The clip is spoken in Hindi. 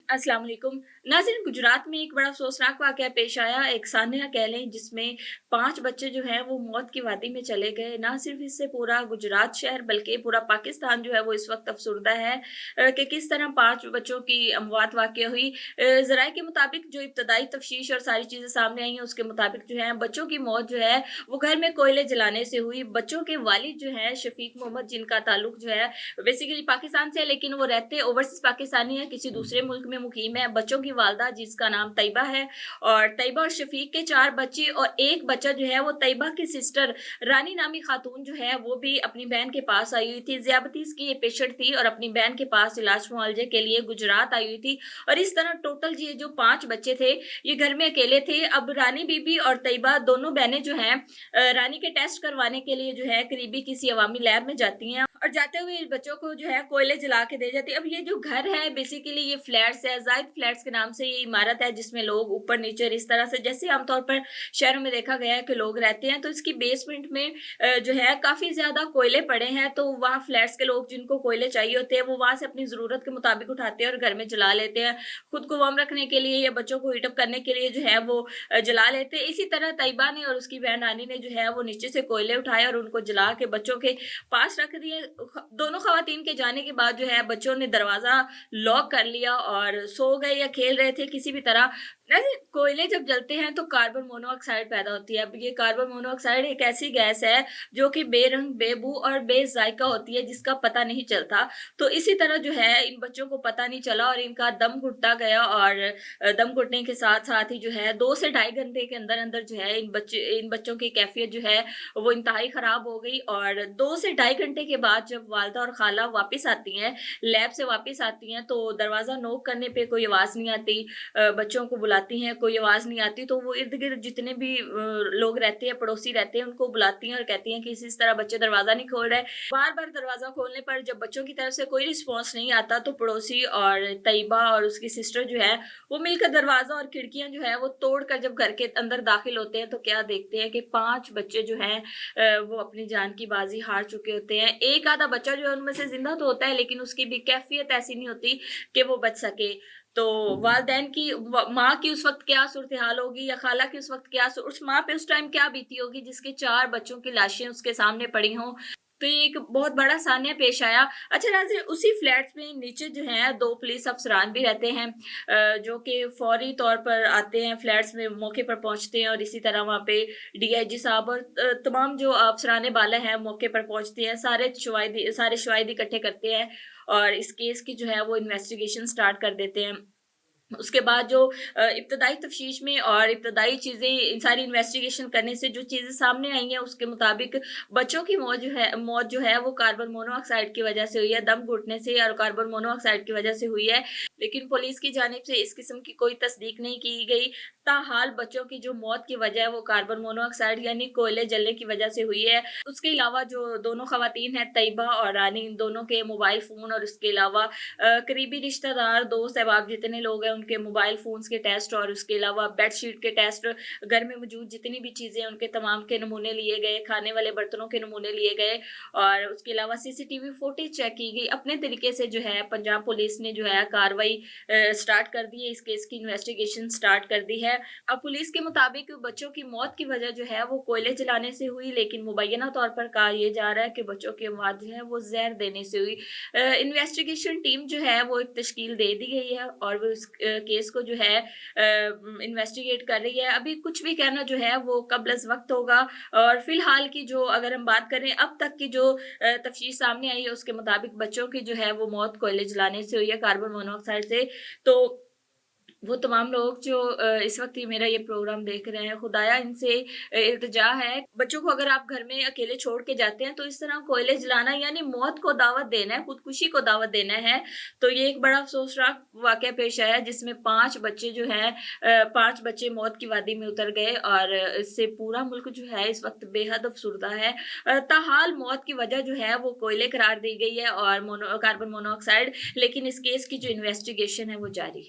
अस्सलाम वालेकुम। नाज़रीन, गुजरात में एक बड़ा अफ़सोसनाक वाक़या पेश आया। एक सान्या कह लें जिसमें 5 बच्चे जो हैं वो मौत की वादी में चले गए। ना सिर्फ़ इससे पूरा गुजरात शहर बल्कि पूरा पाकिस्तान जो है वो इस वक़्त अफ़सुर्दा है कि किस तरह 5 बच्चों की अमवात वाक़या हुई। ज़राए के मुताबिक जो इब्तदाई तफ़्तीश और सारी चीज़ें सामने आई हैं उसके मुताबिक जो है बच्चों की मौत जो है वो घर में कोयले जलाने से हुई। बच्चों के वालिद जो हैं शफ़ीक मोहम्मद, जिनका ताल्लुक जो है बेसिकली पाकिस्तान से है, लेकिन वो रहते ओवरसीज़ पाकिस्तानी हैं, किसी दूसरे मुल्क में मुकीम है। बच्चों की वालदा जिसका नाम तैयबा है, और तैयबा और शफीक के 4 बच्चे और 1 बच्चा जो है वो तैयबा की सिस्टर रानी नामी खातून जो है वो भी अपनी बहन के पास आई हुई थी। ज़ियाबतीस की ये पेशेंट थी और अपनी बहन के पास इलाज मुआलजे के लिए गुजरात आई हुई थी। और इस तरह टोटल ये जो 5 बच्चे थे ये घर में अकेले थे। अब रानी बीबी और तैयबा दोनों बहनें जो हैं रानी के टेस्ट करवाने के लिए जो है करीबी किसी अवामी लैब में जाती हैं और जाते हुए इस बच्चों को जो है कोयले जला के दे जाती है। अब ये जो घर है बेसिकली ये फ्लैट्स है, जायद फ्लैट्स के नाम से ये इमारत है जिसमें लोग ऊपर-नीचे इस तरह से जैसे आमतौर पर शहरों में देखा गया है कि लोग रहते हैं, तो इसकी बेसमेंट में जो है काफ़ी ज़्यादा कोयले पड़े हैं, तो वहाँ फ्लैट्स के लोग जिनको कोयले चाहिए होते हैं, वो वहाँ से अपनी ज़रूरत के मुताबिक उठाते हैं और घर में जला लेते हैं। खुद को वार्म रखने के लिए या बच्चों को हीट अप करने के लिए जो है वो जला लेते हैं। इसी तरह तैयबा ने और उसकी बहन रानी ने जो है वो नीचे से कोयले उठाए और उनको जला के बच्चों के पास रख दिए। दोनों ख़वातीन के जाने के बाद जो है बच्चों ने दरवाज़ा लॉक कर लिया और सो गए या खेल रहे थे किसी भी तरह। वैसे कोयले जब जलते हैं तो कार्बन मोनोऑक्साइड पैदा होती है। अब ये कार्बन मोनोऑक्साइड एक ऐसी गैस है जो कि बेरंग, बेबू और बेज़ायका होती है जिसका पता नहीं चलता। तो इसी तरह जो है इन बच्चों को पता नहीं चला और इनका दम घुटता गया और दम घुटने के साथ-साथ ही जो है 2 से ढाई घंटे के अंदर-अंदर जो है इन बच्चों की कैफ़ियत जो है वो इंतहाई ख़राब हो गई। और 2 से ढाई घंटे के बाद जब वालिदा और खाला वापस आती हैं, लैब से वापस आती हैं, तो दरवाज़ा नॉक करने पे कोई आवाज़ नहीं आती। बच्चों को बुलाती हैं, कोई आवाज़ नहीं आती, तो वो इर्द-गिर्द जितने भी लोग रहते हैं, पड़ोसी रहते हैं, उनको बुलाती हैं और कहती हैं कि इस तरह बच्चे दरवाज़ा नहीं खोल रहे। बार-बार दरवाज़ा खोलने पर जब बच्चों की तरफ से कोई रिस्पॉन्स नहीं आता, तो पड़ोसी और तैयबा और उसकी सिस्टर जो है, वो मिलकर दरवाज़ा और खिड़कियाँ जो है, वो तोड़कर जब घर के अंदर दाखिल होते हैं, तो क्या देखते हैं कि 5 बच्चे जो हैं वो अपनी जान की बाजी हार चुके होते हैं। एक आधा बच्चा जो है उनमें से ज़िंदा तो होता है, लेकिन उसकी भी कैफ़ियत ऐसी नहीं होती कि वो बच सके। तो वालिदैन की माँ की उस वक़्त क्या सूरत-ए-हाल होगी या खाला की उस वक़्त क्या उस माँ पे उस टाइम क्या बीती होगी जिसके 4 बच्चों की लाशें उसके सामने पड़ी हों। तो ये एक बहुत बड़ा सान्या पेश आया। अच्छा नाज़रीन, उसी फ्लैट्स में नीचे जो हैं 2 पुलिस अफ़सरान भी रहते हैं जो कि फ़ौरी तौर पर आते हैं फ्लैट्स में, मौके पर पहुँचते हैं और इसी तरह वहाँ पे डीआईजी साहब और तमाम जो अफ़सरान बाला हैं मौके पर पहुँचते हैं, सारे शवाहिद इकट्ठे करते हैं और इस केस की जो है वो इन्वेस्टिगेशन स्टार्ट कर देते हैं। उसके बाद जो इब्तदाई तफ्तीश में और इब्तदाई चीज़ें इन सारी इन्वेस्टिगेशन करने से जो चीज़ें सामने आई हैं, उसके मुताबिक बच्चों की मौत जो है वो कार्बन मोनोऑक्साइड की वजह से हुई है, दम घुटने से और कार्बन मोनोऑक्साइड की वजह से हुई है। लेकिन पुलिस की जानिब से इस किस्म की कोई तस्दीक नहीं की गई। ताहाल बच्चों की जो मौत की वजह है वो कार्बन मोनोऑक्साइड यानी कोयले जलने की वजह से हुई है। उसके अलावा जो दोनों ख़वातीन हैं तैयबा और रानी, इन दोनों के मोबाइल फ़ोन और उसके अलावा करीबी रिश्तेदार, दोस्त अहबाब जितने लोग हैं उनके मोबाइल फ़ोन्स के टेस्ट और उसके अलावा बेडशीट के टेस्ट, घर में मौजूद जितनी भी चीज़ें हैं उनके तमाम के नमूने लिए गए, खाने वाले बर्तनों के नमूने लिए गए और उसके अलावा सीसीटीवी फुटेज चेक की गई। अपने तरीके से जो है पंजाब पुलिस ने जो है कार्रवाई स्टार्ट कर दी है, इस केस की इन्वेस्टिगेशन स्टार्ट कर दी है। अब पुलिस के मुताबिक बच्चों की मौत की वजह जो है वो कोयले जलाने से हुई, लेकिन मुबैना तौर पर कहा यह जा रहा है कि बच्चों की मौत जो है वो ज़हर देने से हुई। इन्वेस्टिगेशन टीम जो है वो एक तश्कील दे दी गई है और वो इस केस को जो है इन्वेस्टिगेट कर रही है। अभी कुछ भी कहना जो है वो क़ब्ल-अज़-वक़्त होगा और फ़िलहाल की जो अगर हम बात करें अब तक की जो तफ़्तीश सामने आई है उसके मुताबिक बच्चों की जो है वो मौत कोयले जलाने से हुई है, कार्बन मोनोऑक्साइड से। तो वो तमाम लोग जो इस वक़्त ये मेरा ये प्रोग्राम देख रहे हैं, खुदाया इनसे इल्तिजा है, बच्चों को अगर आप घर में अकेले छोड़ के जाते हैं, तो इस तरह कोयले जलाना यानी मौत को दावत देना है, खुदकुशी को दावत देना है। तो ये एक बड़ा अफ़सोसनाक वाक़या पेश आया जिसमें 5 बच्चे जो हैं 5 बच्चे मौत की वादी में उतर गए और इससे पूरा मुल्क जो है इस वक़्त बेहद अफ़सुर्दा है। ताहाल मौत की वजह जो है वो कोयले करार दी गई है और कार्बन मोनोऑक्साइड, लेकिन इस केस की जो इन्वेस्टिगेशन है वो जारी है।